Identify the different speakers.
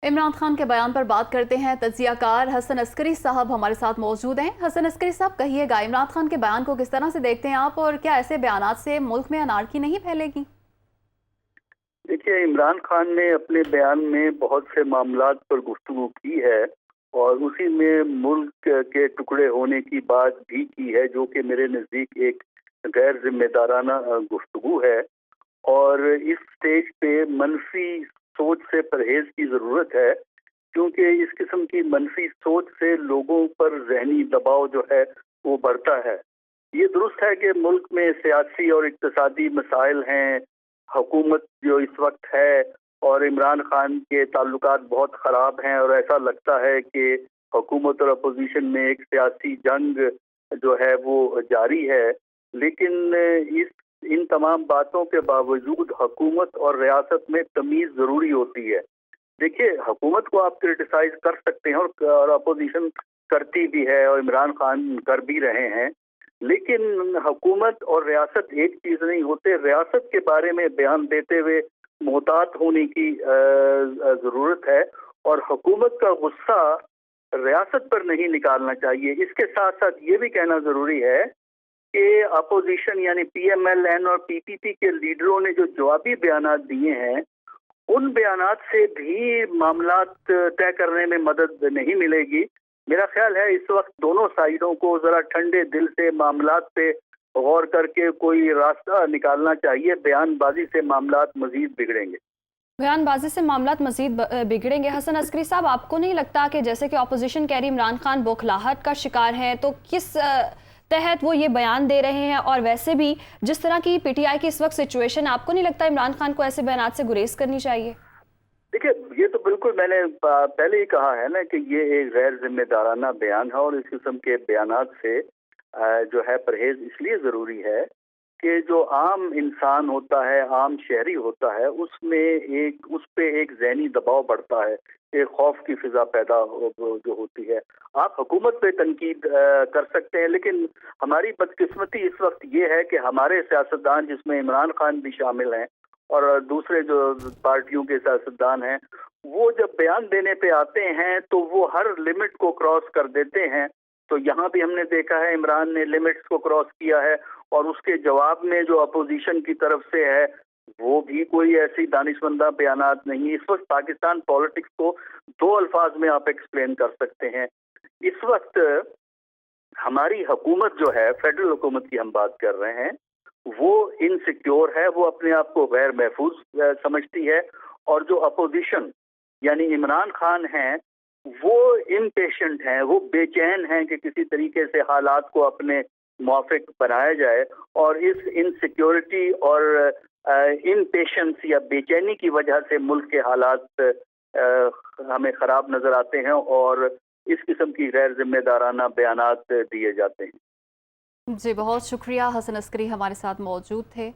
Speaker 1: इमरान खान के बयान पर बात करते हैं। तज्जियाकार हसन अस्करी साहब हमारे साथ मौजूद हैं। हसन अस्करी साहब, कहिएगा इमरान खान के बयान को किस तरह से देखते हैं आप, और क्या ऐसे बयानात से मुल्क में अनारकी नहीं फैलेगी?
Speaker 2: देखिए, इमरान खान ने अपने बयान में बहुत से मामलात पर गुफ्तगू की है और उसी में मुल्क के टुकड़े होने की बात भी की है, जो कि मेरे नज़दीक एक गैर जिम्मेदाराना गुफ्तगू है। और इस स्टेज पे मनफी सोच से परहेज की ज़रूरत है, क्योंकि इस किस्म की मनफी सोच से लोगों पर ज़हनी दबाव जो है वो बढ़ता है। ये दुरुस्त है कि मुल्क में सियासी और इक्तिसादी मसाइल हैं, हुकूमत जो इस वक्त है और इमरान खान के ताल्लुकात बहुत ख़राब हैं और ऐसा लगता है कि हुकूमत और अपोजिशन में एक सियासी जंग जो है वो जारी है। लेकिन इस इन तमाम बातों के बावजूद हुकूमत और रियासत में तमीज़ ज़रूरी होती है। देखिए, हुकूमत को आप क्रिटिसाइज कर सकते हैं और अपोजिशन करती भी है और इमरान खान कर भी रहे हैं, लेकिन हुकूमत और रियासत एक चीज़ नहीं होते। रियासत के बारे में बयान देते हुए मोहतात होने की ज़रूरत है और हुकूमत का गुस्सा रियासत पर नहीं निकालना चाहिए। इसके साथ साथ ये भी कहना ज़रूरी है कि अपोजिशन यानी पीएमएलएन और पीपीपी के लीडरों ने जो जवाबी बयानात दिए हैं, उन बयानात से भी मामलात तय करने में मदद नहीं मिलेगी। मेरा ख्याल है इस वक्त दोनों साइडों को ज़रा ठंडे दिल से मामलात पे गौर करके कोई रास्ता निकालना चाहिए। बयानबाजी से मामलात मजीद बिगड़ेंगे।
Speaker 3: बयानबाजी से मामलात मजीद बिगड़ेंगे। हसन अस्करी साहब, आपको नहीं लगता कि जैसे कि अपोजिशन कह रही इमरान खान बौखलाहट का शिकार है, तो किस तहत वो ये बयान दे रहे हैं? और वैसे भी जिस तरह की पीटीआई की इस वक्त सिचुएशन, आपको नहीं लगता इमरान खान को ऐसे बयानात से गुरेज करनी चाहिए?
Speaker 2: देखिए, ये तो बिल्कुल मैंने पहले ही कहा है ना कि ये एक गैर जिम्मेदाराना बयान है और इस किस्म के बयानात से जो है परहेज इसलिए ज़रूरी है कि जो आम इंसान होता है, आम शहरी होता है, उस पे एक ज़हनी दबाव बढ़ता है, एक खौफ की फिजा पैदा जो होती है। आप हुकूमत पे तनकीद कर सकते हैं, लेकिन हमारी बदकिस्मती इस वक्त ये है कि हमारे सियासतदान, जिसमें इमरान खान भी शामिल हैं और दूसरे जो पार्टियों के सियासतदान हैं, वो जब बयान देने पे आते हैं तो वो हर लिमिट को क्रॉस कर देते हैं। तो यहाँ भी हमने देखा है इमरान ने लिमिट्स को क्रॉस किया है और उसके जवाब में जो अपोजिशन की तरफ से है वो भी कोई ऐसी दानिशमंदा बयानात नहीं। इस वक्त पाकिस्तान पॉलिटिक्स को दो अल्फाज में आप एक्सप्लेन कर सकते हैं। इस वक्त हमारी हुकूमत जो है, फेडरल हुकूमत की हम बात कर रहे हैं, वो इनसिक्योर है, वो अपने आप को गैर महफूज समझती है। और जो अपोजिशन यानी इमरान खान हैं, वो इम्पेशेंट हैं, वो बेचैन हैं कि किसी तरीके से हालात को अपने मुआफिक बनाया जाए। और इस इनसिक्योरिटी और इम्पेशेंस या बेचैनी की वजह से मुल्क के हालात हमें ख़राब नज़र आते हैं और इस किस्म की गैर जिम्मेदाराना बयानात दिए जाते हैं।
Speaker 1: जी, बहुत शुक्रिया। हसन अस्करी हमारे साथ मौजूद थे।